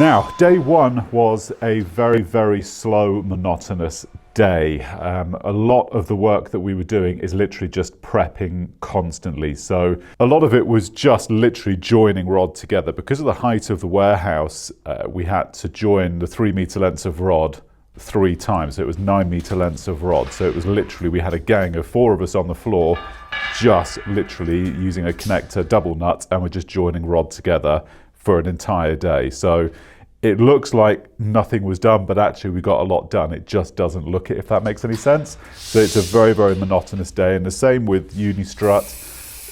Now, day one was a very, very slow, monotonous day. A lot of the work that we were doing is literally just prepping constantly. So a lot of it was just literally joining rod together. Because of the height of the warehouse, we had to join the 3 meter lengths of rod 3 times. So it was 9 meter lengths of rod. So it was literally, we had a gang of 4 of us on the floor, just literally using a connector double nut, and we're just joining rod together for an entire day. So it looks like nothing was done, but actually we got a lot done. It just doesn't look it, if that makes any sense. So it's a very, very monotonous day. And the same with uni strut,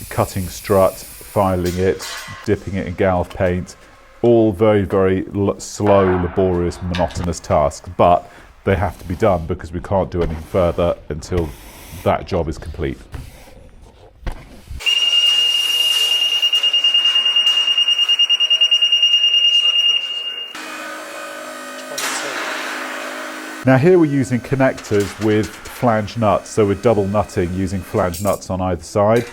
cutting strut, filing it, dipping it in galv paint, all very, very slow, laborious, monotonous tasks, but they have to be done because we can't do anything further until that job is complete. Now here we're using connectors with flange nuts, so we're double nutting using flange nuts on either side.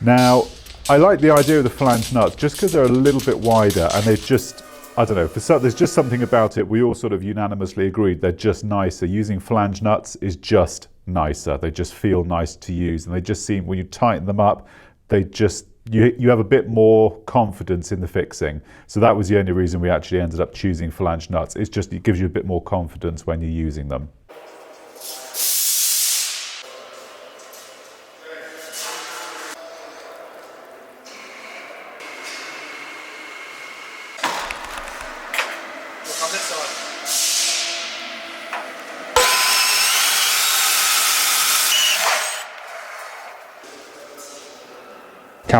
Now, I like the idea of the flange nuts just because they're a little bit wider and they just, I don't know, there's just something about it. We all sort of unanimously agreed they're just nicer. Using flange nuts is just nicer. They just feel nice to use, and they just seem, when you tighten them up, they just, you have a bit more confidence in the fixing. So that was the only reason we actually ended up choosing flange nuts. It's just, it gives you a bit more confidence when you're using them.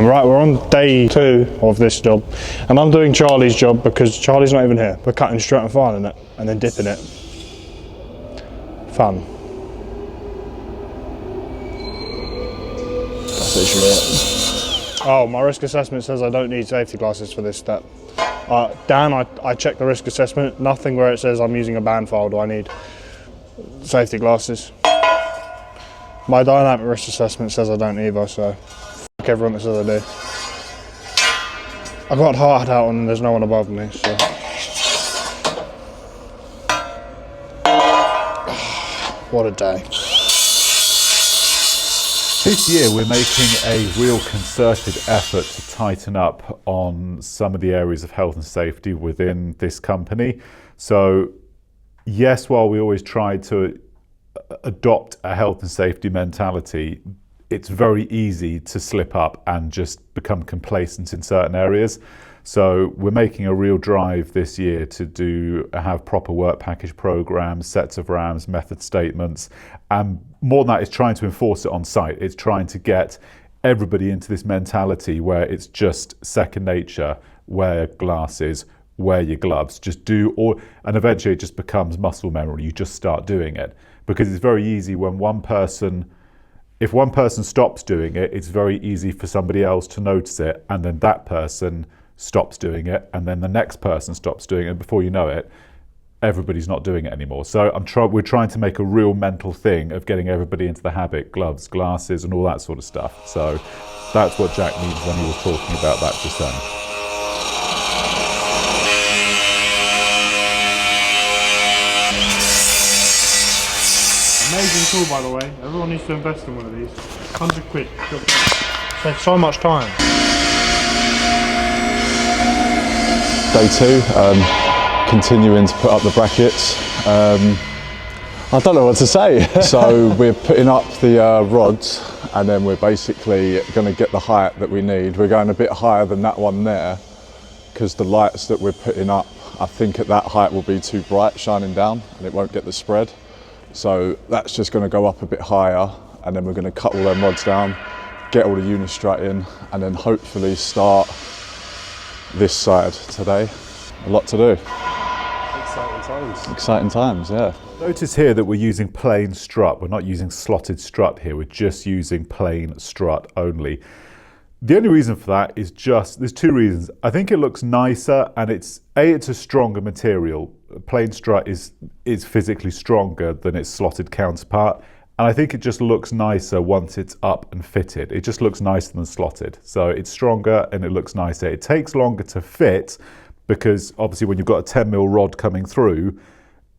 Right, we're on day 2 of this job, and I'm doing Charlie's job because Charlie's not even here. We're cutting straight and filing it, and then dipping it. Fun. That's literally it. Oh, my risk assessment says I don't need safety glasses for this step. Dan, I checked the risk assessment, nothing where it says I'm using a band file do I need safety glasses. My dynamic risk assessment says I don't either, so everyone that says I do. I got hard out and there's no one above me, so. What a day. This year we're making a real concerted effort to tighten up on some of the areas of health and safety within this company. So yes, while we always try to adopt a health and safety mentality, it's very easy to slip up and just become complacent in certain areas. So we're making a real drive this year to have proper work package programs, sets of RAMs, method statements, and more than that, it's trying to enforce it on site. It's trying to get everybody into this mentality where it's just second nature. Wear glasses, wear your gloves, just do all, and eventually it just becomes muscle memory. You just start doing it because it's very easy when if one person stops doing it, it's very easy for somebody else to notice it, and then that person stops doing it, and then the next person stops doing it, and before you know it, everybody's not doing it anymore. So we're trying to make a real mental thing of getting everybody into the habit, gloves, glasses, and all that sort of stuff. So that's what Jack means when he was talking about that just then. Amazing tool, by the way. Everyone needs to invest in one of these. 100 quid. Saves so much time. Day 2, continuing to put up the brackets. I don't know what to say. So we're putting up the rods, and then we're basically going to get the height that we need. We're going a bit higher than that one there because the lights that we're putting up, I think at that height will be too bright shining down and it won't get the spread. So that's just going to go up a bit higher, and then we're going to cut all them rods down, get all the unistrut in, and then hopefully start this side today. A lot to do. Exciting times. Exciting times, yeah. Notice here that we're using plain strut. We're not using slotted strut here. We're just using plain strut only. The only reason for that is there's 2 reasons. I think it looks nicer, and it's a stronger material. Plain strut is physically stronger than its slotted counterpart, and I think it just looks nicer once it's up and fitted. It just looks nicer than slotted. So it's stronger and it looks nicer. It takes longer to fit, because obviously when you've got a 10mm rod coming through,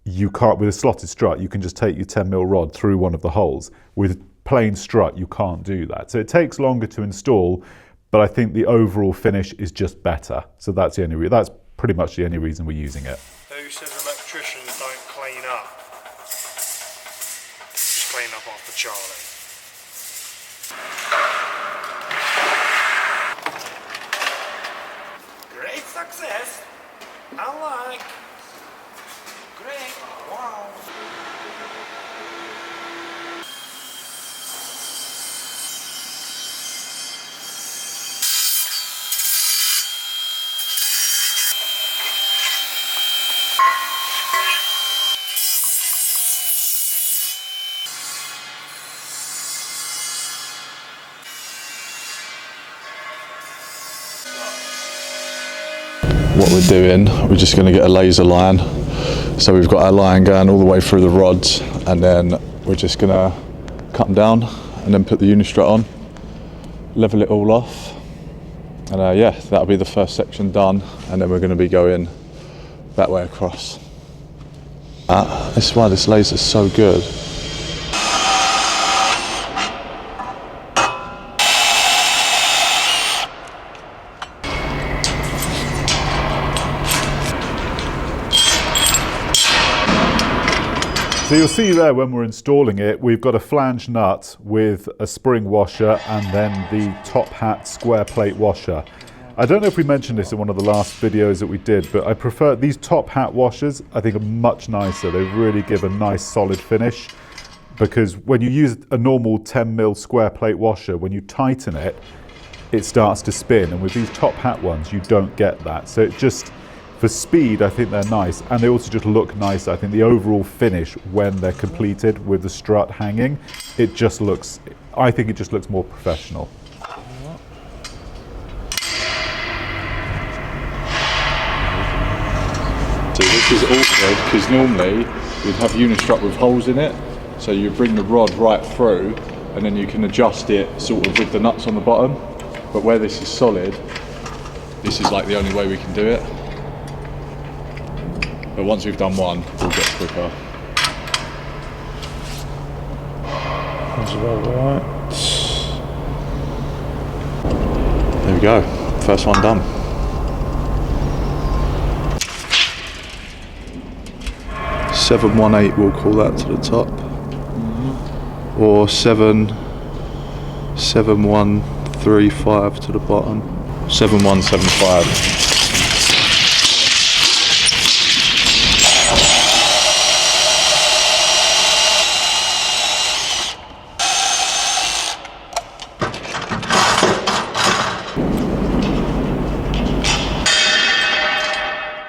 you can't, with a slotted strut, you can just take your 10mm rod through one of the holes. With plain strut, you can't do that. So it takes longer to install, but I think the overall finish is just better. So that's the only that's pretty much the only reason we're using it. Who says electricians don't clean up? Just clean up after Charlie. Great success. I like. Great. Wow. What we're doing, we're just going to get a laser line. So we've got our line going all the way through the rods, and then we're just going to cut them down and then put the unistrut on, level it all off, and yeah, that'll be the first section done, and then we're going to be going that way across. This is why this laser's so good. So you'll see there when we're installing it, we've got a flange nut with a spring washer and then the top hat square plate washer. I don't know if we mentioned this in one of the last videos that we did, but I prefer these top hat washers. I think are much nicer. They really give a nice solid finish, because when you use a normal 10mm square plate washer, when you tighten it, it starts to spin, and with these top hat ones, you don't get that. So it just, for speed, I think they're nice, and they also just look nice. I think the overall finish when they're completed with the strut hanging, it just looks, I think it just looks more professional. So this is awkward because normally you'd have unistrut with holes in it, so you bring the rod right through and then you can adjust it sort of with the nuts on the bottom, but where this is solid, this is like the only way we can do it. But once we've done one, we'll get quicker. That's about right. There we go, first one done. .718, we'll call that to the top, or 77135 to the bottom. 7175.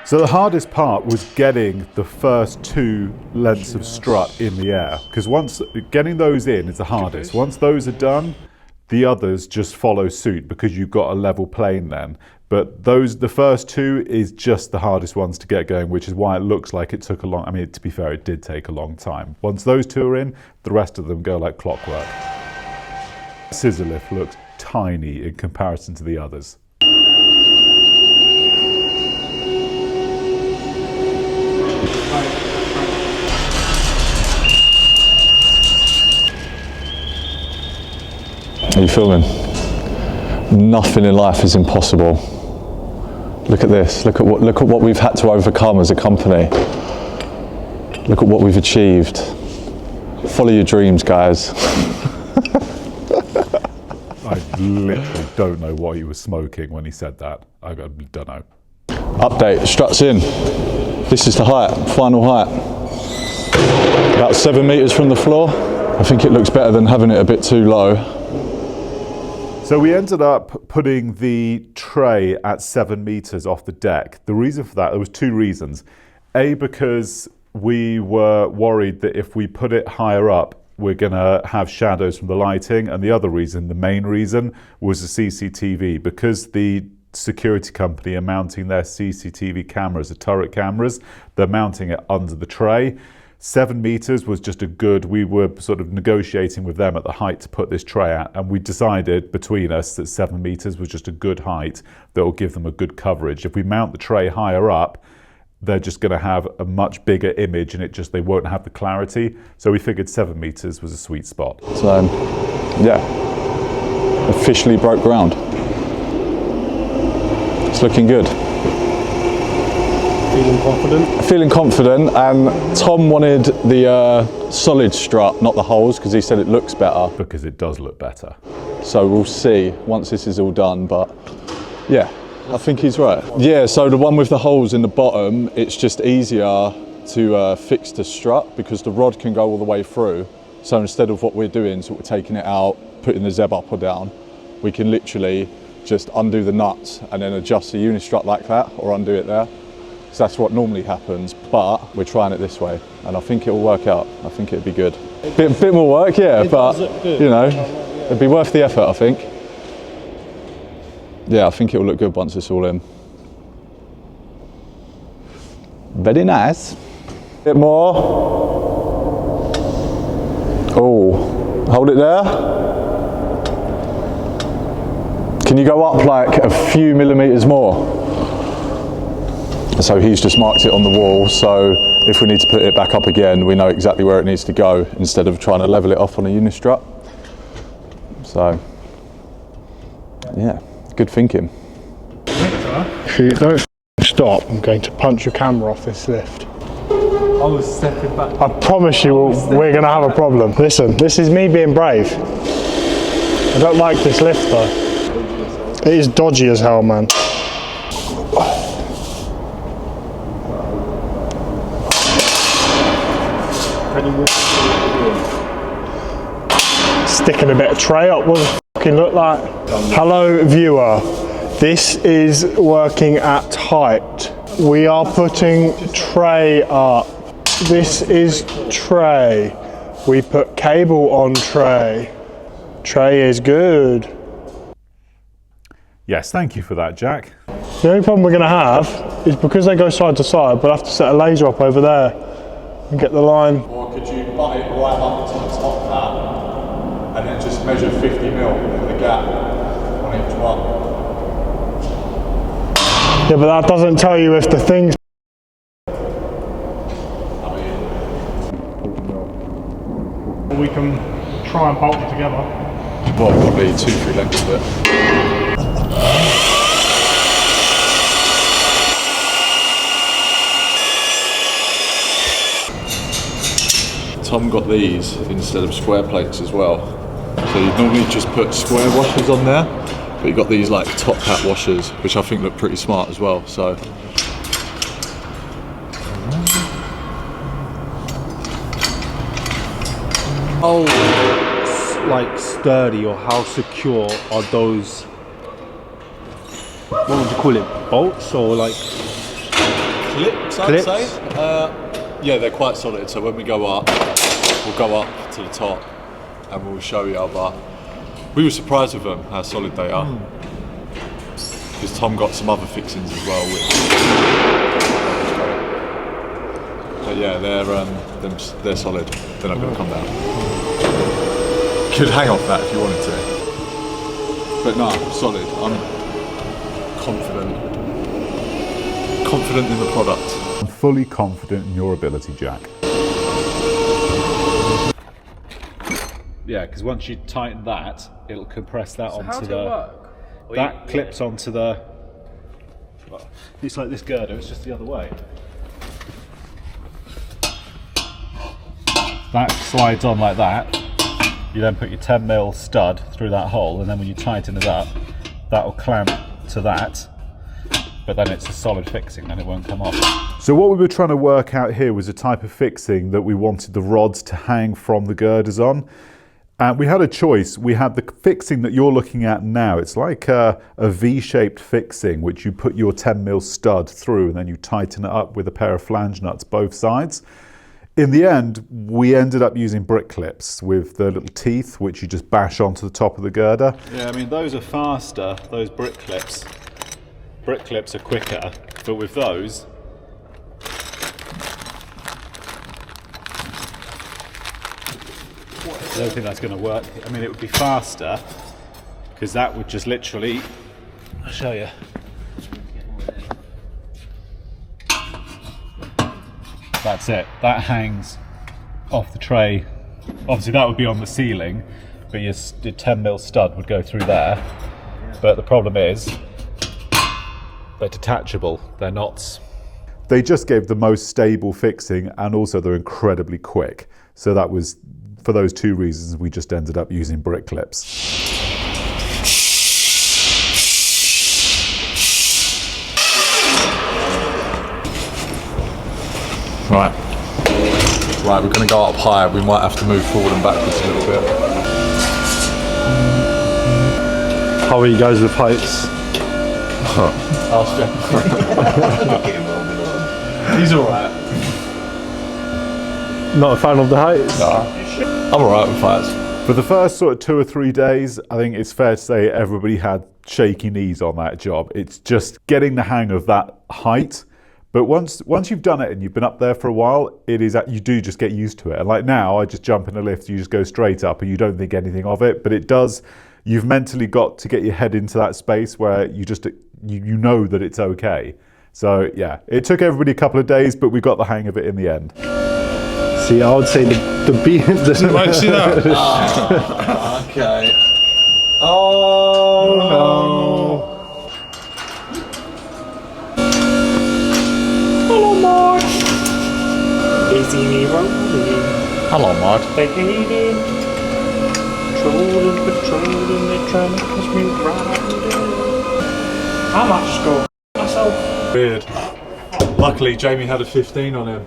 So the hardest part was getting the first 2 lengths of strut in the air, because once getting those in is the hardest. Once those are done, the others just follow suit because you've got a level plane then. But the first 2 is just the hardest ones to get going, which is why it looks like it took a long, I mean, to be fair, it did take a long time. Once those 2 are in, the rest of them go like clockwork. Scissor lift looks tiny in comparison to the others. Are you filming? Nothing in life is impossible. Look at this. Look at what we've had to overcome as a company. Look at what we've achieved. Follow your dreams, guys. I literally don't know what he was smoking when he said that. I don't know. Update, struts in. This is the height, final height. About 7 meters from the floor. I think it looks better than having it a bit too low. So we ended up putting the tray at 7 meters off the deck. The reason for that, there was 2 reasons. A, because we were worried that if we put it higher up, we're gonna have shadows from the lighting. And the other reason, the main reason, was the CCTV. Because the security company are mounting their CCTV cameras, the turret cameras, they're mounting it under the tray. 7 meters was just a good, we were sort of negotiating with them at the height to put this tray at, and we decided between us that 7 meters was just a good height that will give them a good coverage. If we mount the tray higher up, they're just going to have a much bigger image, and they won't have the clarity. So we figured 7 meters was a sweet spot. So, yeah, officially broke ground. It's looking good. Feeling confident? Feeling confident, and Tom wanted the solid strut, not the holes, because he said it looks better. Because it does look better. So we'll see once this is all done, but yeah, I think he's right. Yeah, so the one with the holes in the bottom, it's just easier to fix the strut because the rod can go all the way through. So instead of what we're doing, sort of taking it out, putting the zeb up or down, we can literally just undo the nuts and then adjust the unistrut like that, or undo it there. So that's what normally happens, but we're trying it this way, and I think it will work out. I think it'd be good. Bit more work, yeah, but you know, it'd be worth the effort, I think. Yeah, I think it will look good once it's all in. Very nice. Bit more. Oh, hold it there. Can you go up like a few millimeters more? So he's just marked it on the wall, so if we need to put it back up again, we know exactly where it needs to go instead of trying to level it off on a unistrut. So, yeah, good thinking. If you don't stop, I'm going to punch your camera off this lift. I was stepping back. I promise you we're going to have a problem. Listen, this is me being brave. I don't like this lift though. It is dodgy as hell, man. Sticking a bit of tray up, what does it fucking look like? Hello viewer, this is working at height. We are putting tray up. This is tray. We put cable on tray. Tray is good. Yes, thank you for that, Jack. The only problem we're going to have is because they go side to side, but I have to set a laser up over there and get the line. Or could you butt it right up to the top of that and then just measure 50 mil for the gap on each one? Yeah, but that doesn't tell you if the thing's... We can try and bolt it together. Well, probably 2-3 lengths of it. Tom got these instead of square plates as well. So you'd normally just put square washers on there, but you got these like top hat washers, which I think look pretty smart as well. So how like sturdy or how secure are those, what would you call it, bolts or like clips, I'd clips? say. Yeah, they're quite solid. So when we go up, we'll go up to the top and we'll show you. But we were surprised with them how solid they are. Because Tom got some other fixings as well, but yeah, they're solid. They're not going to come down. You could hang off that if you wanted to. But no, solid. I'm confident in the product. I'm fully confident in your ability, Jack. Yeah, because once you tighten that, it'll compress that onto the... That clips onto the... Well, it's like this girder, it's just the other way. That slides on like that. You then put your 10mm stud through that hole, and then when you tighten it up, that will clamp to that. But then it's a solid fixing, then it won't come off. So what we were trying to work out here was a type of fixing that we wanted the rods to hang from the girders on. And we had a choice. We had the fixing that you're looking at now. It's like a V-shaped fixing, which you put your 10mm stud through and then you tighten it up with a pair of flange nuts both sides. In the end, we ended up using brick clips with the little teeth, which you just bash onto the top of the girder. Yeah, I mean, those are faster, those brick clips. Brick clips are quicker, but with those, I don't think that's going to work. I mean, it would be faster because that would just literally, I'll show you. That's it. That hangs off the tray. Obviously that would be on the ceiling, but your 10mm stud would go through there. But the problem is, they're detachable, they're not. They just gave the most stable fixing, and also they're incredibly quick. So that was, for those two reasons, we just ended up using brick clips. Right, we're going to go up higher. We might have to move forward and backwards a little bit. How are you guys with heights? Ask Jeff. He's alright. Not a fan of the heights? No. I'm alright with heights. For the first sort of 2 or 3 days, I think it's fair to say everybody had shaky knees on that job. It's just getting the hang of that height. But once you've done it and you've been up there for a while, you do just get used to it. And like now, I just jump in a lift, you just go straight up and you don't think anything of it. But it does, you've mentally got to get your head into that space where you just, you know that it's okay. So yeah, it took everybody a couple of days, but we got the hang of it in the end. See, I would say the beat. Might see that. Oh, okay. Oh no. Hello, Mark. They see me rolling. Hello, Mod. They hate it. Patrolling, they're trying to push me right. I might just go myself. Weird. Luckily, Jamie had a 15 on him.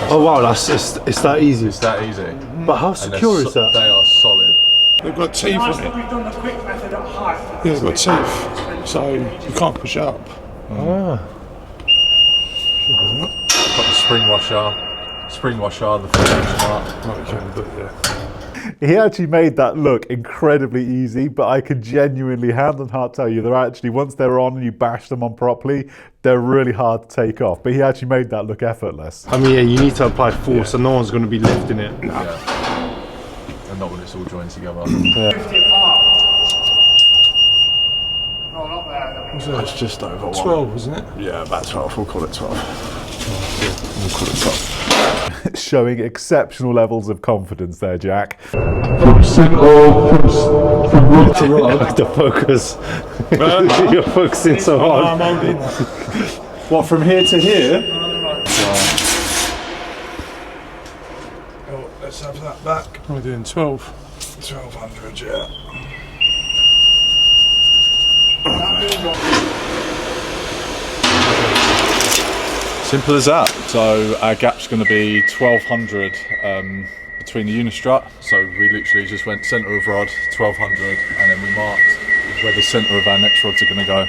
Oh wow, it's that easy. It's that easy. But how secure is that? They are solid. They've got teeth Nice on that it. we've done the quick method at height. Yeah, they've got teeth, so you can't push it up. Ah. Got the spring washer, the 15 mark. Not you can, but yeah. He actually made that look incredibly easy, but I can genuinely, hand on heart, tell you, they're actually, once they're on and you bash them on properly, they're really hard to take off. But he actually made that look effortless. I mean, yeah, you need to apply force, so no one's going to be lifting it. Yeah. And not when it's all joined together. 50 apart. No, not there. So it's just over 12, isn't it? Yeah, about 12. We'll call it 12. We'll call it 12. Showing exceptional levels of confidence there, Jack. The focus. You're focusing so hard. I'm holding. What, from here to here? Oh, let's have that back. We're doing 12. 1200, yeah. Simple as that. So our gap's going to be 1200 between the unistrut. So we literally just went centre of rod, 1200, and then we marked where the centre of our next rods are going to go.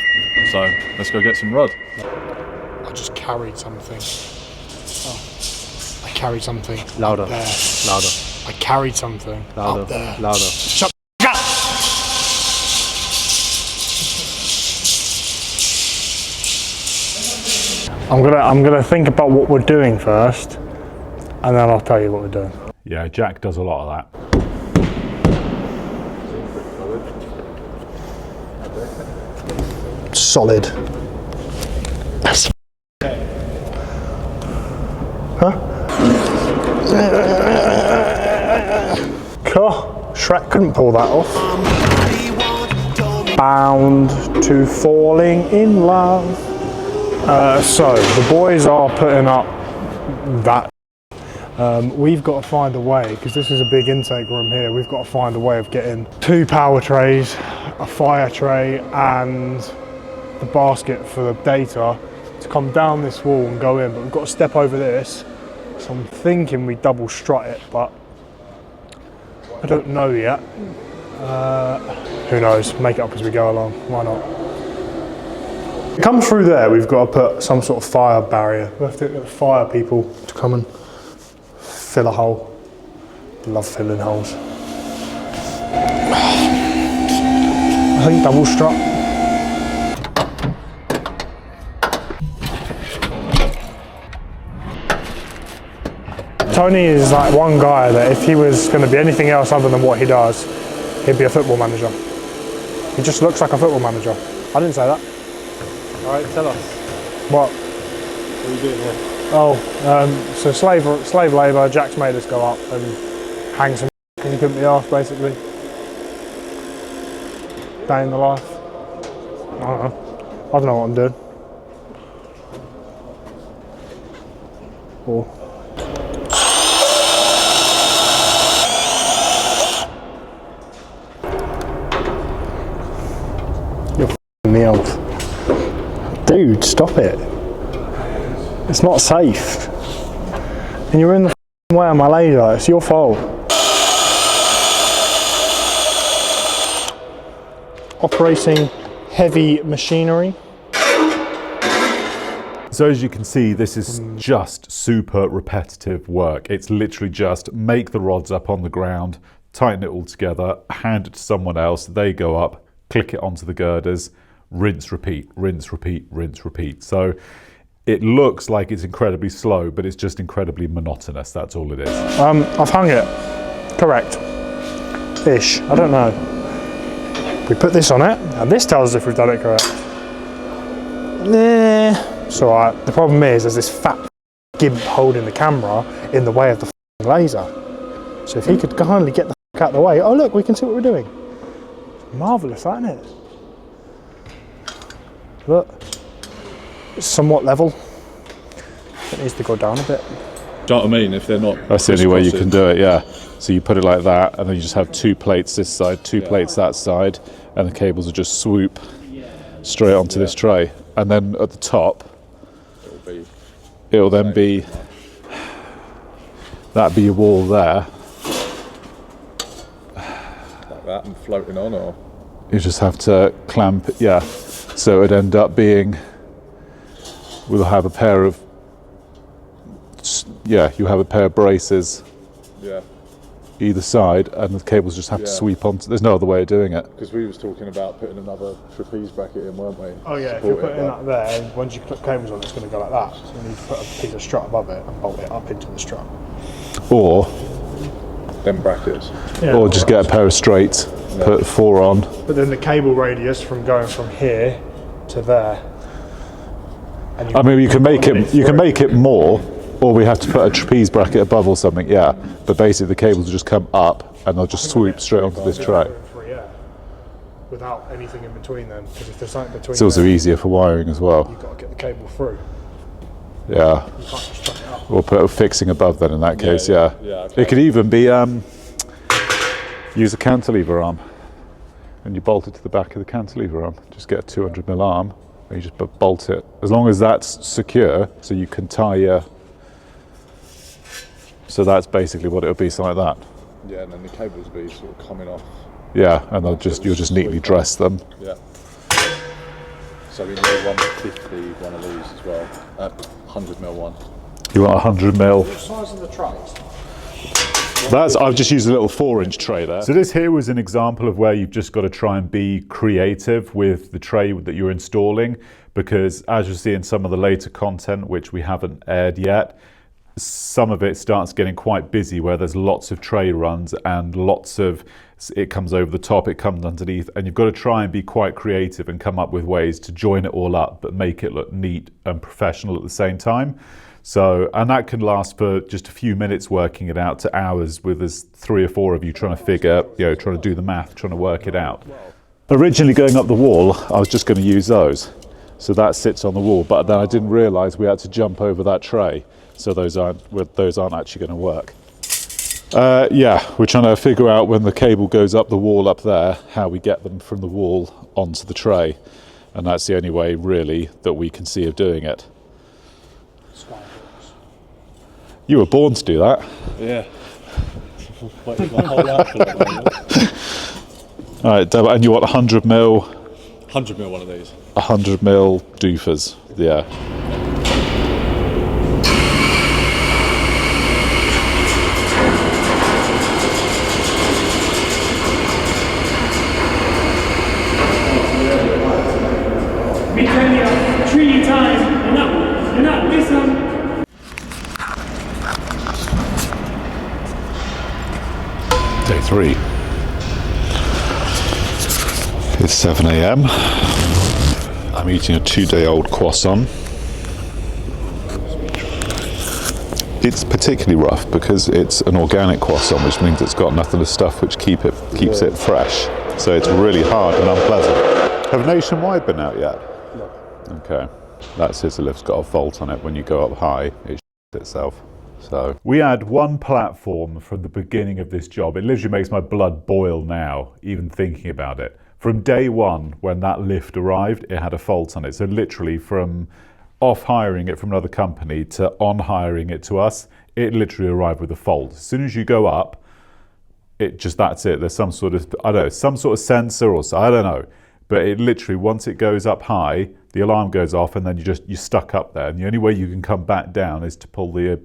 So let's go get some rod. I just carried something. Oh, I carried something. Louder. Up there. Louder. I carried something. Louder. Up there. Louder. Shut up. I'm gonna think about what we're doing first, and then I'll tell you what we're doing. Yeah, Jack does a lot of that. Solid. Huh? Cool. Shrek couldn't pull that off. Bound to falling in love. So the boys are putting up that. We've got to find a way, because this is a big intake room here, we've got to find a way of getting 2 power trays, a fire tray and the basket for the data to come down this wall and go in, but we've got to step over this. So I'm thinking we double strut it, but I don't know yet. Who knows, make it up as we go along, why not? Come through there, we've got to put some sort of fire barrier. We have to get the fire people to come and fill a hole. Love filling holes. I think double strut. Tony is like one guy that if he was going to be anything else other than what he does, he'd be a football manager. He just looks like a football manager. I didn't say that. All right, tell us. What? What are you doing here? Oh, so slave labour, Jack's made us go up and hang some because he couldn't be arsed, basically. Day in the life. I don't know what I'm doing. Oh. You're f***ing me off. Dude, stop it. It's not safe. And you're in the f***ing way of my laser. It's your fault. Operating heavy machinery. So as you can see, this is just super repetitive work. It's literally just make the rods up on the ground, tighten it all together, hand it to someone else, they go up, click it onto the girders, rinse, repeat, rinse, repeat, rinse, repeat. So it looks like it's incredibly slow, but it's just incredibly monotonous. That's all it is. I've hung it. Correct. Ish. I don't know. We put this on it, and this tells us if we've done it correct. Nah. It's alright. The problem is there's this fat gimp holding the camera in the way of the laser. So if he could kindly get the out of the way. Oh look, we can see what we're doing. Marvellous, that, isn't it? Look. It's somewhat level. It needs to go down a bit. Do you know what I mean? If they're not. That's the only way you can do it, yeah. So you put it like that, and then you just have two plates this side, two plates that side, and the cables will just swoop straight onto this tray. And then at the top, it'll then be, that'd be your wall there. Like that and floating on, or? You just have to clamp, yeah. So it'd end up being, we'll have a pair of, yeah, you have a pair of braces. Yeah. Either side, and the cables just have to sweep onto. There's no other way of doing it. Because we was talking about putting another trapeze bracket in, weren't we? Oh yeah, if you're putting that there, once you put cables on, it's going to go like that. So you need to put a piece of strut above it and bolt it up into the strut. Or Them brackets. Yeah. or just get a pair of straights, put 4 on. But then the cable radius from going from here to there. And I mean, you can make it more, or we have to put a trapeze bracket above or something. Yeah, but basically the cables will just come up and they'll just swoop straight onto this tray. Without anything in between them, because if there's something between, It's also easier for wiring as well. you've got to get the cable through. Yeah, You can't just strut it up. we'll put a fixing above then in that case. Yeah, okay. It could even be use a cantilever arm, and you bolt it to the back of the cantilever arm. Just get a 200mm arm, and you just bolt it. As long as that's secure, so you can tie your. So that's basically what it would be, something like that. Yeah, and then the cables will be sort of coming off. Yeah, and you'll just neatly dress them. Yeah. So we need 150 one of these as well. 100mm one. You want 100mm. What size are the trays? I've just used a little 4-inch tray there. So this here was an example of where you've just got to try and be creative with the tray that you're installing, because as you'll see in some of the later content, which we haven't aired yet, some of it starts getting quite busy where there's lots of tray runs and lots of, it comes over the top, it comes underneath, and you've got to try and be quite creative and come up with ways to join it all up but make it look neat and professional at the same time. So, and that can last for just a few minutes working it out to hours with there's 3 or 4 of you trying to figure, trying to do the math, trying to work it out. Originally going up the wall, I was just going to use those. So that sits on the wall, but then I didn't realise we had to jump over that tray. So those aren't actually going to work. We're trying to figure out when the cable goes up the wall up there, how we get them from the wall onto the tray. And that's the only way really that we can see of doing it. You were born to do that. Yeah. All right, and you want 100mm? 100mm one of these. 100mm doofers, yeah. Me tell you 3 times, you're not missing. 3. It's 7 a.m. I'm eating a 2-day-old croissant. It's particularly rough because it's an organic croissant, which means it's got nothing of stuff which keeps it fresh. So it's really hard and unpleasant. Have Nationwide been out yet? No. Okay. That scissor lift's got a fault on it. When you go up high, it shits itself. So we had one platform from the beginning of this job. It literally makes my blood boil now, even thinking about it. From day one, when that lift arrived, it had a fault on it. So literally from off hiring it from another company to on hiring it to us, it literally arrived with a fault. As soon as you go up, that's it. There's some sort of, I don't know, some sort of sensor or so, I don't know. But it literally, once it goes up high, the alarm goes off and then you're stuck up there. And the only way you can come back down is to pull the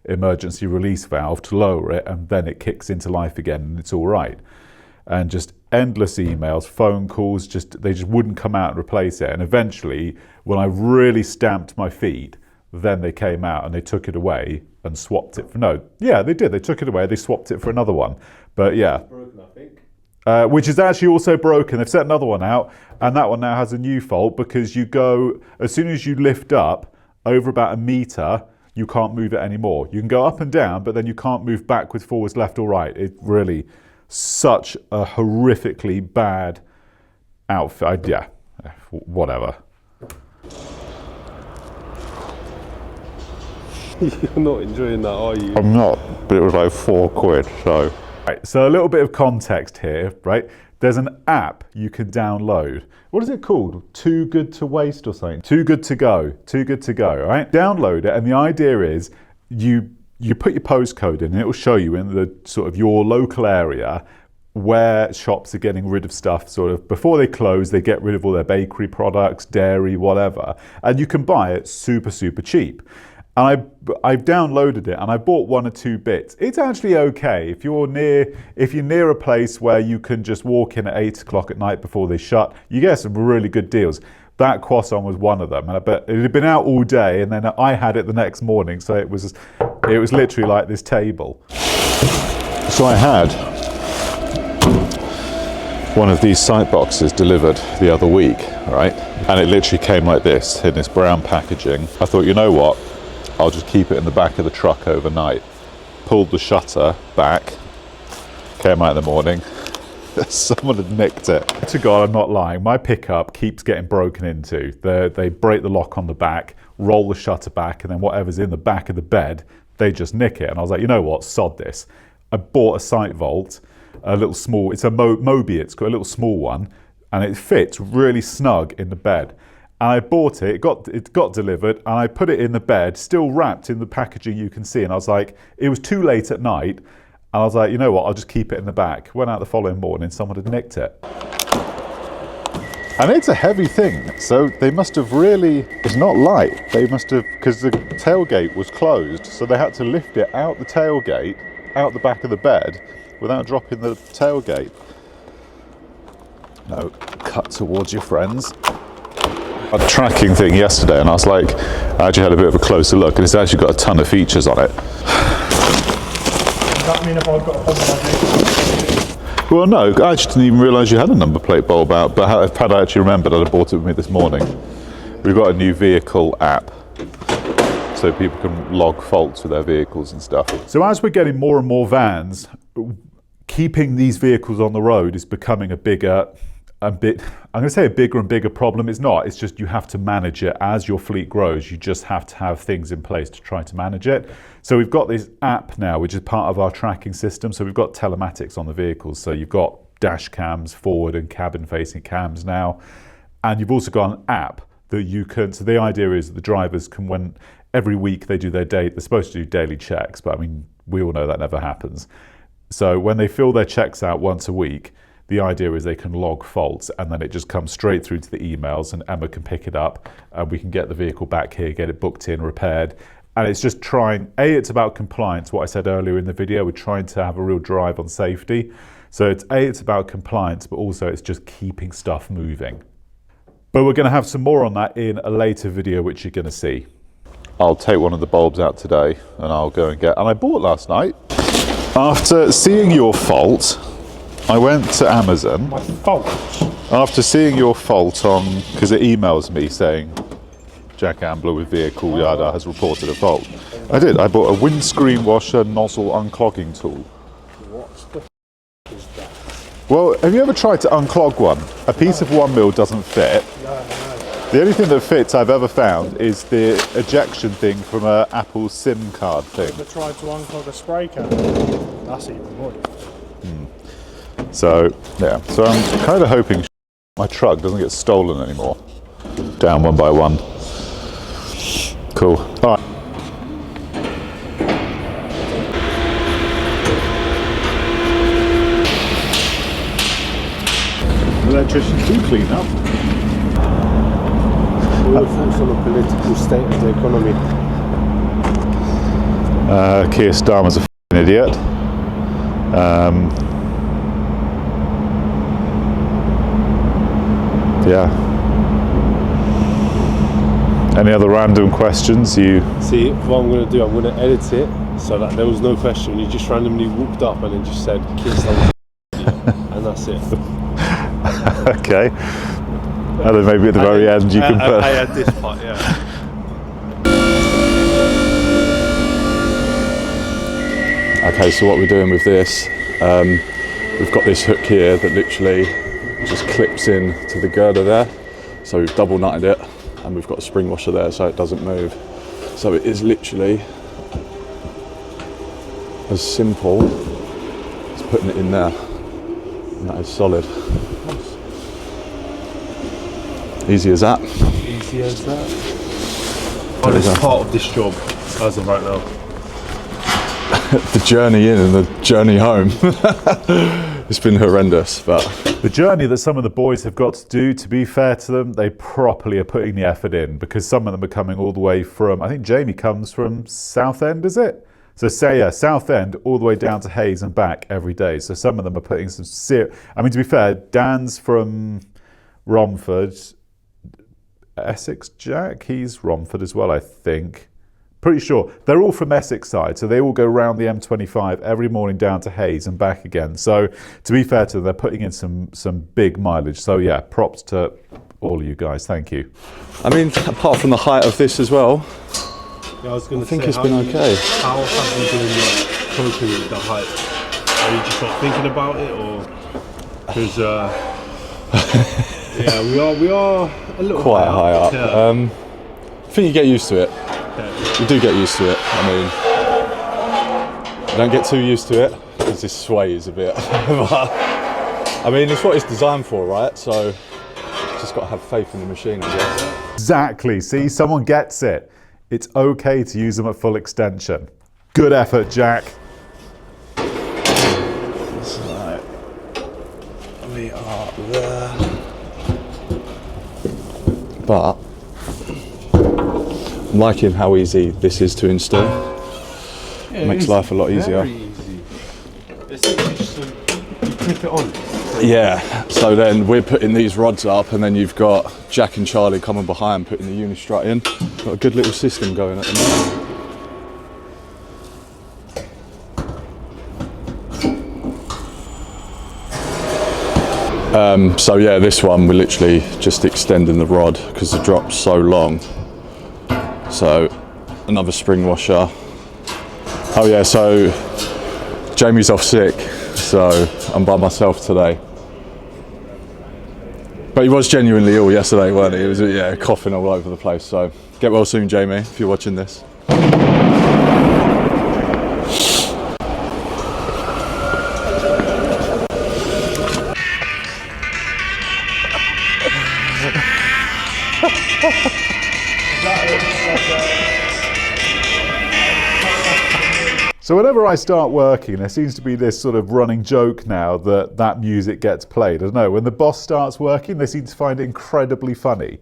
emergency release valve to lower it, and then it kicks into life again and it's all right. And just endless emails, phone calls, they just wouldn't come out and replace it. And eventually, when I really stamped my feet, then they came out and they took it away and swapped it for, no, yeah, they did. They took it away, they swapped it for another one. But yeah. Broken, I think. Which is actually also broken. They've set another one out, and that one now has a new fault because you go, as soon as you lift up over about 1 meter, you can't move it anymore. You can go up and down, but then you can't move backwards, forwards, left or right. It really, such a horrifically bad outfit. Yeah, whatever. You're not enjoying that, are you? I'm not, but it was like £4, so. Right, so a little bit of context here, right? There's an app you can download. What is it called? Too Good to Waste or something? Too Good to Go. Too Good to Go, right? Download it, and the idea is you put your postcode in and it will show you in the sort of your local area where shops are getting rid of stuff sort of before they close. They get rid of all their bakery products, dairy, whatever, and you can buy it super, super cheap. And I've downloaded it and I bought 1 or 2 bits. It's actually okay if you're near a place where you can just walk in at 8 o'clock at night before they shut. You get some really good deals. That croissant was one of them, but it had been out all day, and then I had it the next morning, so it was literally like this table. So I had one of these sight boxes delivered the other week, right? And it literally came like this in this brown packaging. I thought, you know what? I'll just keep it in the back of the truck overnight. Pulled the shutter back, came out in the morning, someone had nicked it. To God, I'm not lying, my pickup keeps getting broken into. They break the lock on the back, roll the shutter back, and then whatever's in the back of the bed, they just nick it. And I was like, you know what, sod this. I bought a sight vault, a little small, it's a Mobi, it's got a little small one, and it fits really snug in the bed. And I bought it, it got delivered, and I put it in the bed, still wrapped in the packaging you can see. And I was like, it was too late at night. And I was like, you know what, I'll just keep it in the back. Went out the following morning, someone had nicked it. And it's a heavy thing, so they must have really, it's not light. They must have, because the tailgate was closed, so they had to lift it out the tailgate, out the back of the bed, without dropping the tailgate. No, cut towards your friends. A tracking thing yesterday, and I was like, I actually had a bit of a closer look, and it's actually got a ton of features on it. Does that mean if I've got a problem? Well, no, I actually didn't even realise you had a number plate bulb out, but had I actually remembered, I'd have bought it with me this morning. We've got a new vehicle app, so people can log faults with their vehicles and stuff. So as we're getting more and more vans, keeping these vehicles on the road is becoming I'm going to say a bigger and bigger problem. It's not, it's just you have to manage it. As your fleet grows, you just have to have things in place to try to manage it. So we've got this app now, which is part of our tracking system. So we've got telematics on the vehicles. So you've got dash cams, forward and cabin facing cams now. And you've also got an app that you can, so the idea is that the drivers can, when every week they do their they're supposed to do daily checks, but I mean, we all know that never happens. So when they fill their checks out once a week, the idea is they can log faults, and then it just comes straight through to the emails, and Emma can pick it up and we can get the vehicle back here, get it booked in, repaired. And it's just it's about compliance. What I said earlier in the video, we're trying to have a real drive on safety. So it's about compliance, but also it's just keeping stuff moving. But we're going to have some more on that in a later video, which you're going to see. I'll take one of the bulbs out today and I'll go and I bought last night. After seeing your fault, I went to Amazon. My fault. After seeing your fault on, because it emails me saying Jack Ambler with vehicle yada has reported a fault. I did. I bought a windscreen washer nozzle unclogging tool. What the f is that? Well, have you ever tried to unclog one? A piece of 1mm doesn't fit. No. The only thing that fits I've ever found is the ejection thing from a Apple SIM card thing. I tried to unclog a spray can. That's even more. So, yeah. So I'm kind of hoping my truck doesn't get stolen anymore. Down one by one. Cool. All right. Electricians do clean up. What are your thoughts on the political state of the economy? Keir Starmer's a f***ing idiot. Yeah. Any other random questions? You See, what I'm going to do, I'm going to edit it so that there was no question. You just randomly walked up and then just said, Keir Starmer, and that's it. okay? And then maybe at the very end you can put. I had this part, yeah. Okay, so what we're doing with this, we've got this hook here that literally just clips in to the girder there. So we've double nutted it, and we've got a spring washer there so it doesn't move. So it is literally as simple as putting it in there, and that is solid. Easy as that. Easy as that. Hardest part of this job, as of right now. The journey in and the journey home. It's been horrendous, but The journey that some of the boys have got to do, to be fair to them, they properly are putting the effort in, because some of them are coming all the way from, I think Jamie comes from Southend, is it? So say, yeah, Southend all the way down to Hayes and back every day. So some of them are putting some serious, I mean, to be fair, Dan's from Romford, Essex Jack, he's Romford as well, I think. Pretty sure. They're all from Essex side, so they all go round the M25 every morning down to Hayes and back again. So to be fair to them, they're putting in some big mileage. So yeah, props to all of you guys. Thank you. I mean, apart from the height of this as well, Yeah, I was going I to think say, it's been okay. How have you been coping with the hype? Are you just not thinking about it, or because yeah, we are a little Quite high up. Yeah. I think you get used to it. Yeah. You do get used to it. I mean, you don't get too used to it because this sways a bit. But, I mean, it's what it's designed for, right? So just got to have faith in the machine, I guess. Exactly. See, someone gets it. It's okay to use them at full extension. Good effort, Jack. So we are there. But I'm liking how easy this is to install. Yeah, Makes life a lot easier. Very easy. It's just you clip it on. Yeah, so then we're putting these rods up, and then you've got Jack and Charlie coming behind putting the unistrut in. Got a good little system going at the moment. So yeah, this one we're literally just extending the rod because the drop's so long. So another spring washer. Oh yeah, so Jamie's off sick, so I'm by myself today. But he was genuinely ill yesterday, weren't he? He was, yeah, coughing all over the place. So get well soon, Jamie, if you're watching this. So whenever I start working, there seems to be this sort of running joke now that music gets played. I don't know, when the boss starts working, they seem to find it incredibly funny.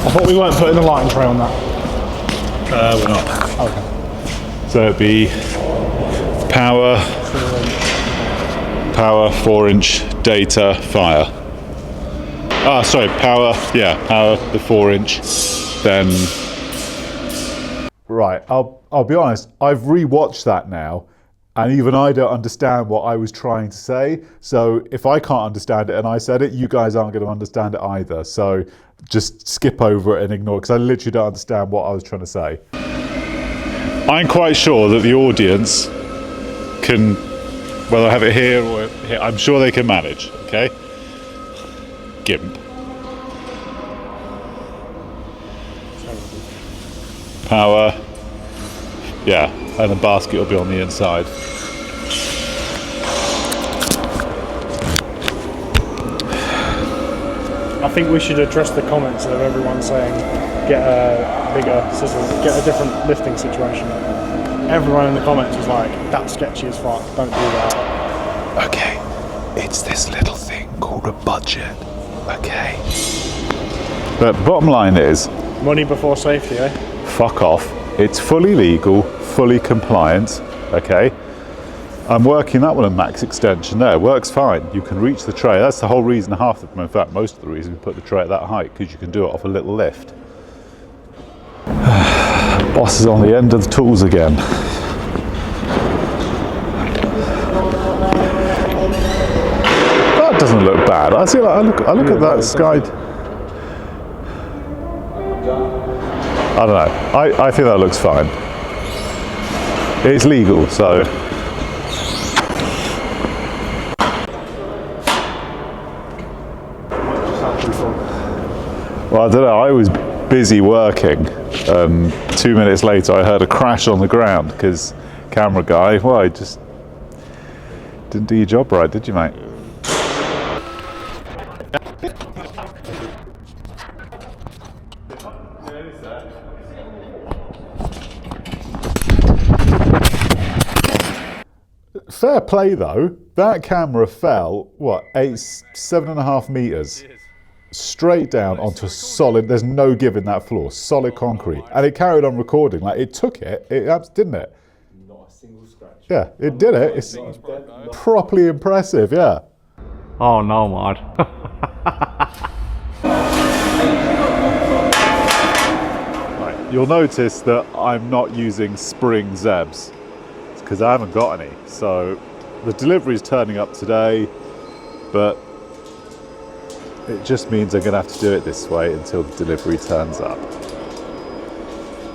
I thought we weren't putting the lighting tray on that. We're not. Okay. So it'd be power, power, 4-inch, data, fire. Sorry, power, power, the 4-inch, then... Right, I'll be honest, I've rewatched that now, and even I don't understand what I was trying to say. So if I can't understand it and I said it, you guys aren't going to understand it either. So just skip over it and ignore it, because I literally don't understand what I was trying to say. I'm quite sure that the audience can, whether I have it here or here, I'm sure they can manage, okay? GIMP. Power, yeah, and the basket will be on the inside. I think we should address the comments of everyone saying get a bigger sizzle, get a different lifting situation. Everyone in the comments was like, that's sketchy as fuck, don't do that. Okay, it's this little thing called a budget, okay? But bottom line is... Money before safety, eh? Fuck off. It's fully legal, fully compliant, okay? I'm working that one a max extension there. It works fine. You can reach the tray. That's the whole reason, in fact, most of the reason we put the tray at that height, because you can do it off a little lift. Boss is on the end of the tools again. That doesn't look bad. I see. Like, I look at that sky. I don't know. I think that looks fine. It's legal, so. Well, I don't know. I was busy working. 2 minutes later, I heard a crash on the ground because camera guy. Well, I just didn't do your job right, did you, mate? Fair play though. That camera fell, what, 7.5 meters straight down onto solid. There's no give in that floor, solid concrete, and it carried on recording. Like it took it, didn't it? Not a single scratch. Yeah, it did it. It's properly impressive. Yeah. Oh no, Mod. Right. You'll notice that I'm not using spring Zebs because I haven't got any. So the delivery is turning up today, but it just means I'm going to have to do it this way until the delivery turns up.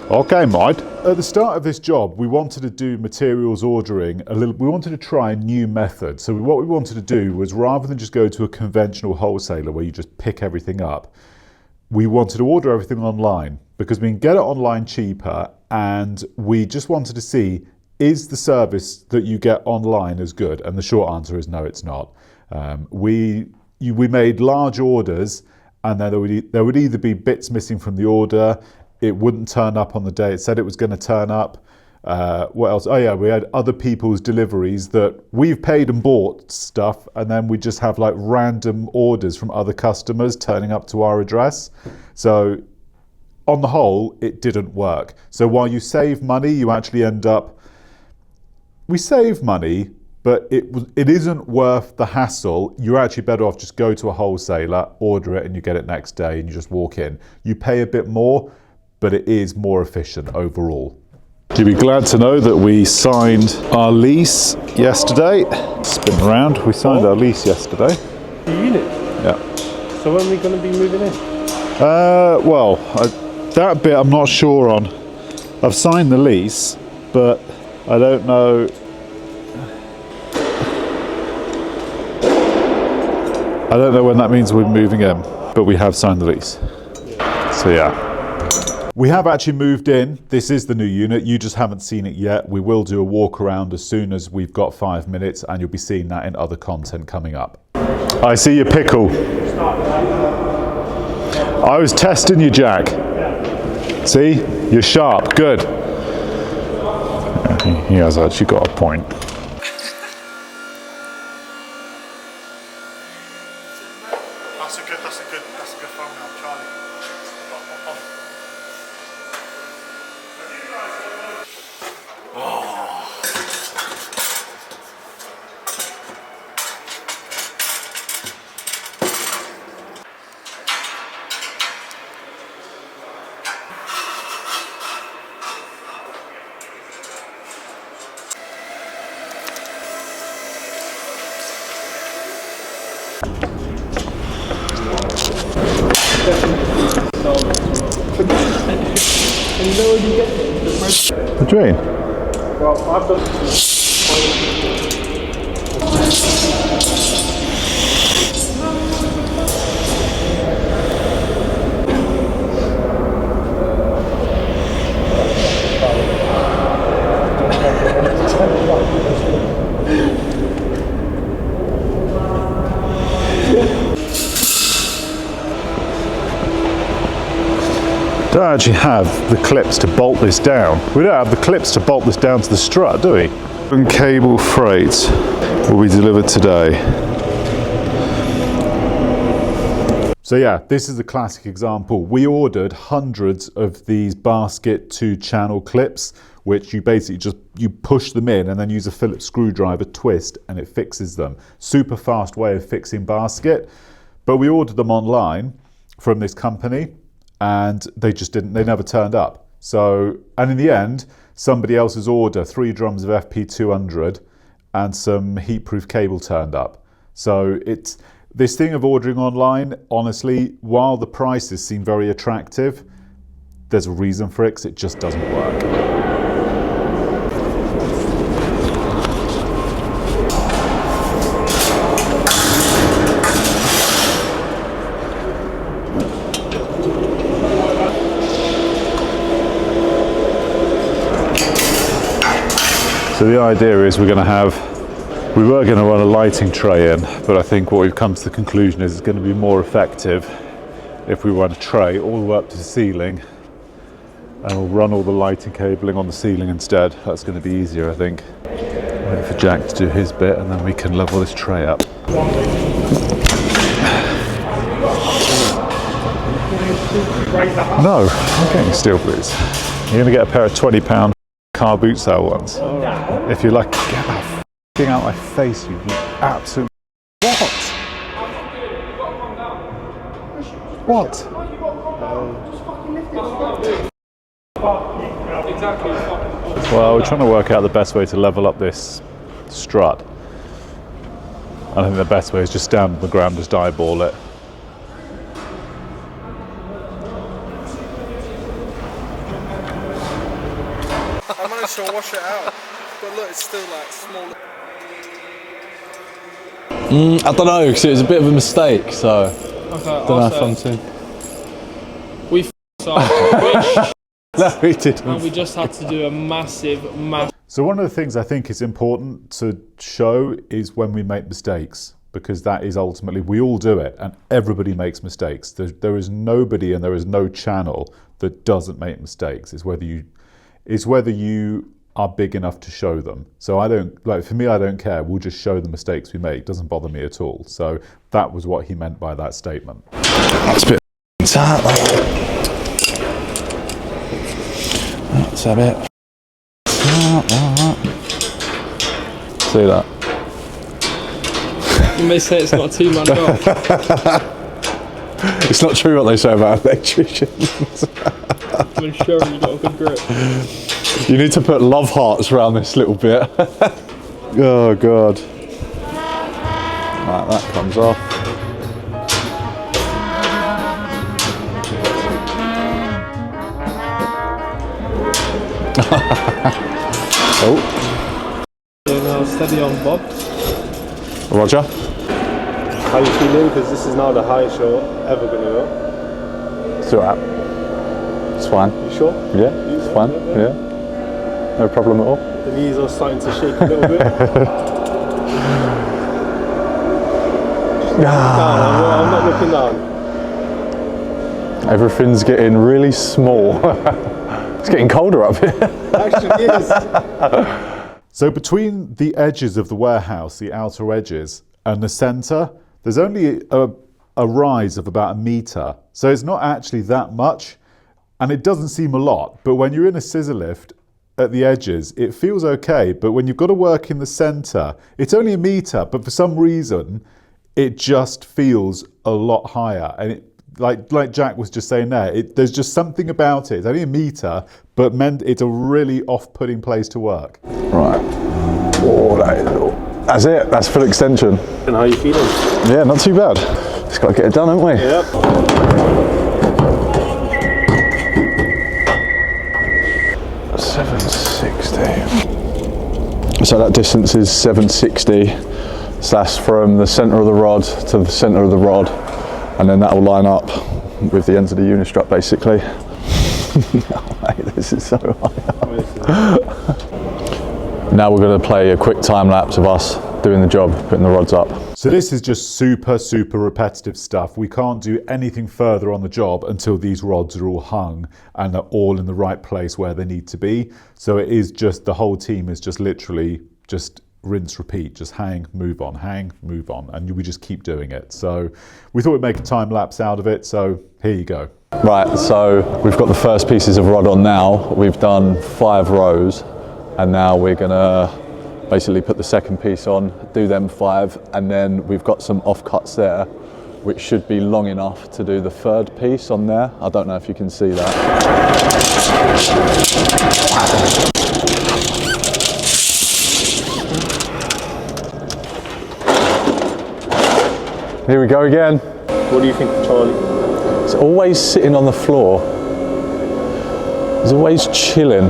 Okay, Mod. At the start of this job, we wanted to do materials ordering we wanted to try a new method. So what we wanted to do was, rather than just go to a conventional wholesaler where you just pick everything up, we wanted to order everything online because we can get it online cheaper, and we just wanted to see, is the service that you get online as good? And the short answer is no, it's not. We made large orders, and then there would either be bits missing from the order, it wouldn't turn up on the day it said it was going to turn up. What else? Oh yeah, we had other people's deliveries that we've paid and bought stuff, and then we just have like random orders from other customers turning up to our address. So on the whole, it didn't work. So while you save money, you actually end up, we save money, but it isn't worth the hassle. You're actually better off just go to a wholesaler, order it, and you get it next day, and you just walk in. You pay a bit more, but it is more efficient overall. You'll be glad to know that we signed our lease yesterday. Spin around. We signed our lease yesterday. The unit? Yeah. So when are we going to be moving in? Well, that bit I'm not sure on. I've signed the lease, but I don't know. I don't know when that means we're moving in, but we have signed the lease. So yeah. We have actually moved in. This is the new unit. You just haven't seen it yet. We will do a walk around as soon as we've got 5 minutes, and you'll be seeing that in other content coming up. I see your pickle. I was testing you, Jack. See? You're sharp. Good. He has actually got a point. That's a good thumbnail, Charlie. What do you mean? Well, I've done. Don't actually have the clips to bolt this down. We don't have the clips to bolt this down to the strut, do we? And cable freight will be delivered today. So yeah, this is a classic example. We ordered hundreds of these basket to channel clips, which you basically you push them in and then use a Phillips screwdriver twist and it fixes them. Super fast way of fixing basket. But we ordered them online from this company, and they never turned up. So, and in the end, somebody else's order, 3 drums of FP200 and some heat-proof cable turned up. So it's this thing of ordering online, honestly, while the prices seem very attractive, there's a reason for it, because it just doesn't work. So the idea is we were going to run a lighting tray in, but I think what we've come to the conclusion is it's going to be more effective if we run a tray all the way up to the ceiling, and we'll run all the lighting cabling on the ceiling instead. That's going to be easier, I think. Wait for Jack to do his bit and then we can level this tray up. No, I'm getting steel boots. You're going to get a pair of £20 car boot sale ones. If you like, get that f***ing out my face, you absolute. What? Well, we're trying to work out the best way to level up this strut. I think the best way is just stand on the ground, just eyeball it. I managed to wash it out, but look, it's still like small. I don't know, because it was a bit of a mistake, so Okay, don't know if I'm too. We f***ed up, No, we didn't. and we just had to do a massive. So one of the things I think is important to show is when we make mistakes, because that is ultimately, we all do it and everybody makes mistakes. There is nobody and there is no channel that doesn't make mistakes. It's whether you are big enough to show them. So for me, I don't care. We'll just show the mistakes we make. It doesn't bother me at all. So that was what he meant by that statement. That's a bit tight. That's a bit. See that? You may say it's not a 2-man job. It's not true what they say about electricians. I'm ensuring you got a good grip. You need to put love hearts around this little bit. Oh God. Right, that comes off. Oh. Yeah, now steady on, Bob. Roger. How you feeling? Because this is now the highest you're ever going to go. It's alright. It's fine. You sure? Yeah, it's fine. Yeah. No problem at all. The knees are starting to shake a little bit. I'm not looking down. Everything's getting really small. It's getting colder up here. Actually, is. So between the edges of the warehouse, the outer edges, and the centre, there's only a rise of about 1 metre. So it's not actually that much, and it doesn't seem a lot. But when you're in a scissor lift at the edges, it feels okay. But when you've got to work in the centre, it's only 1 metre, but for some reason, it just feels a lot higher. And it, like Jack was just saying there, there's just something about it. It's only 1 metre, but it's a really off-putting place to work. Right. Oh, that is all. That's it, that's full extension. And how are you feeling? Yeah, not too bad. Just got to get it done, haven't we? Yep. So that distance is 760. So that's from the centre of the rod to the centre of the rod, and then that will line up with the ends of the unistrut basically. Oh, mate, this is so high up. Now we're going to play a quick time lapse of us doing the job, putting the rods up. So this is just super repetitive stuff. We can't do anything further on the job until these rods are all hung and are all in the right place where they need to be. So it is just, the whole team is just literally just rinse, repeat, just hang, move on, and we just keep doing it. So we thought we'd make a time lapse out of it, so here you go. Right, so we've got the first pieces of rod on now. We've done 5 rows, and now we're gonna basically put the second piece on, do them 5, and then we've got some offcuts there, which should be long enough to do the third piece on there. I don't know if you can see that. Here we go again. What do you think, Charlie? He's always sitting on the floor. He's always chilling.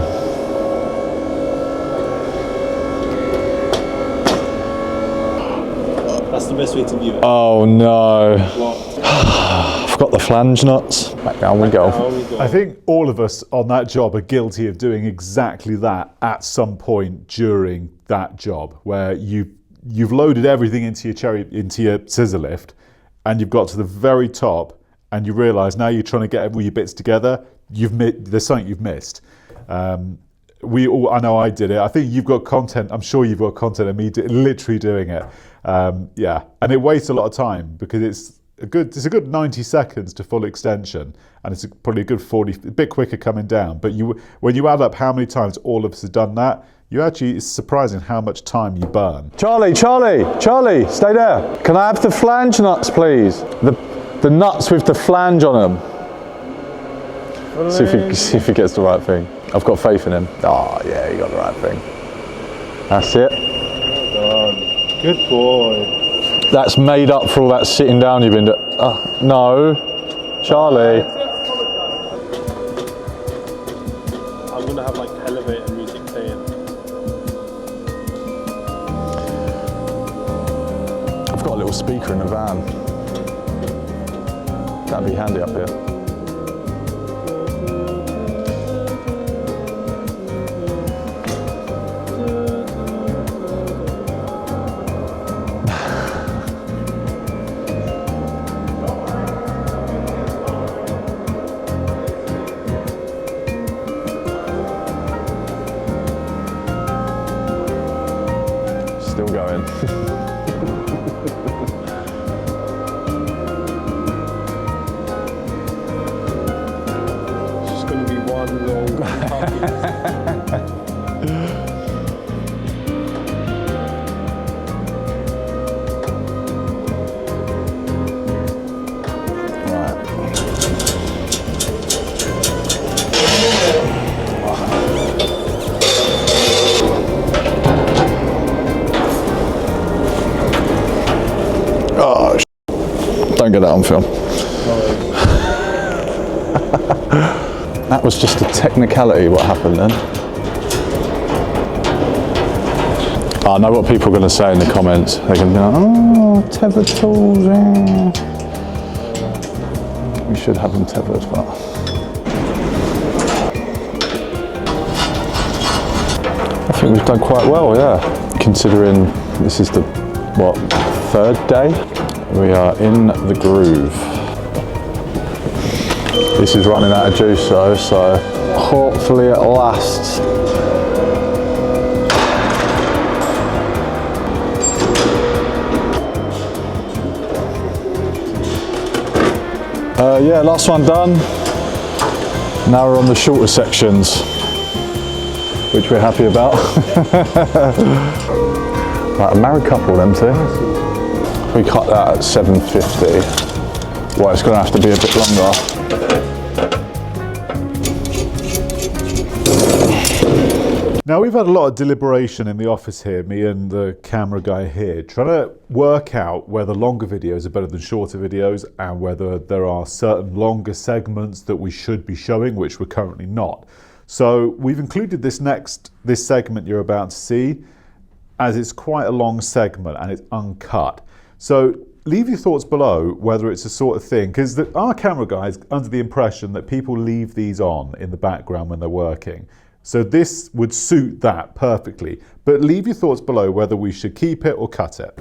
That's the best way to view it. Oh no. I forgot the flange nuts. Back down we go. I think all of us on that job are guilty of doing exactly that at some point during that job, where you've loaded everything into your scissor lift, and you've got to the very top, and you realise now you're trying to get all your bits together. There's something you've missed. I know I did it. I think you've got content. I'm sure you've got content of me literally doing it. Yeah, and it wastes a lot of time because it's a good 90 seconds to full extension, and it's probably a good 40, a bit quicker coming down. But when you add up how many times all of us have done that, it's surprising how much time you burn. Charlie, stay there. Can I have the flange nuts, please? The nuts with the flange on them. See if he gets the right thing. I've got faith in him. Oh yeah, he got the right thing. That's it. Well done. Good boy. That's made up for all that sitting down you've been doing. No, Charlie. I'm gonna have like elevator music playing. I've got a little speaker in the van. That'd be handy up here. Still going. It's just gonna be one long Oh, don't get that on film. That was just a technicality what happened then. I know what people are going to say in the comments. They're going to be like, oh, tethered tools. We should have them tethered, but... I think we've done quite well, yeah. Considering this is the, what, 3rd day? We are in the groove. This is running out of juice though, so hopefully it lasts. Yeah, last one done. Now we're on the shorter sections, which we're happy about. Right, a married couple, them two. We cut that at 750. Well, it's going to have to be a bit longer. Now, we've had a lot of deliberation in the office here, me and the camera guy here, trying to work out whether longer videos are better than shorter videos and whether there are certain longer segments that we should be showing, which we're currently not. So we've included this segment you're about to see, as it's quite a long segment and it's uncut. So leave your thoughts below whether it's a sort of thing, because our camera guy is under the impression that people leave these on in the background when they're working. So this would suit that perfectly. But leave your thoughts below whether we should keep it or cut it.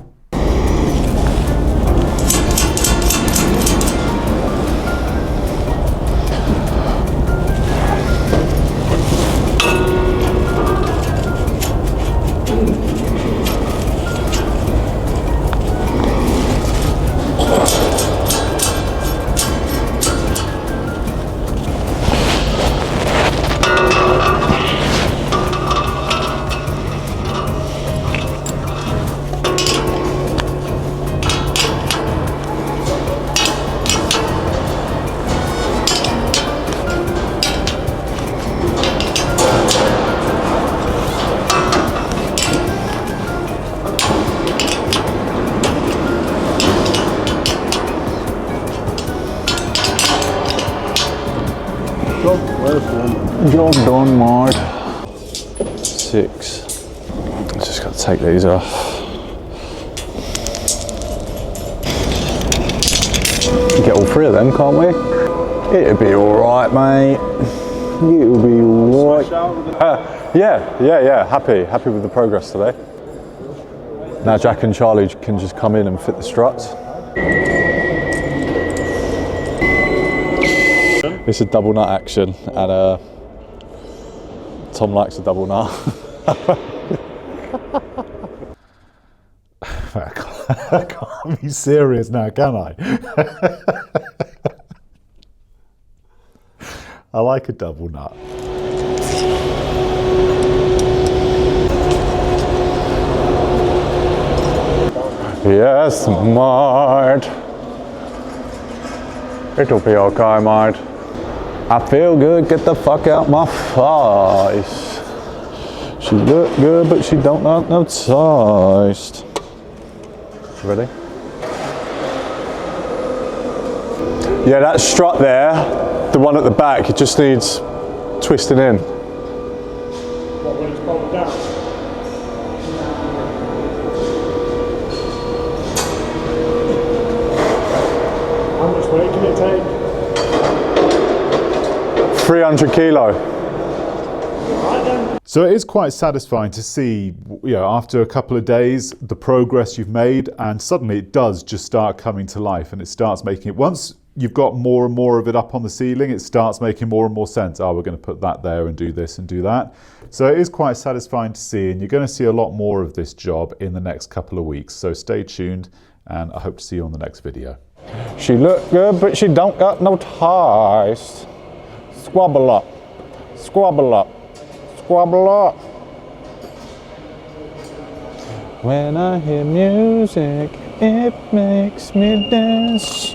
Job done, Mark. 6. Just got to take these off. Get all 3 of them, can't we? It'll be alright, mate. It'll be alright. Yeah. Happy with the progress today. Now Jack and Charlie can just come in and fit the struts. It's a double nut action, and Tom likes a double nut. I can't be serious now, can I? I like a double nut. Yes, mate. It'll be okay, mate. I feel good, get the fuck out my face. She look good, but she don't want no taste. Ready? Yeah, that strut there, the one at the back, it just needs twisting in. What, when it's bolted down? How much weight can it take? 300 kilo. So it is quite satisfying to see, after a couple of days, the progress you've made, and suddenly it does just start coming to life, and it starts making it, once you've got more and more of it up on the ceiling, it starts making more and more sense. Oh, we're going to put that there and do this and do that. So it is quite satisfying to see, and you're going to see a lot more of this job in the next couple of weeks. So stay tuned, and I hope to see you on the next video. She look good, but she don't got no taste. Squabble up, squabble up, squabble up. When I hear music, it makes me dance.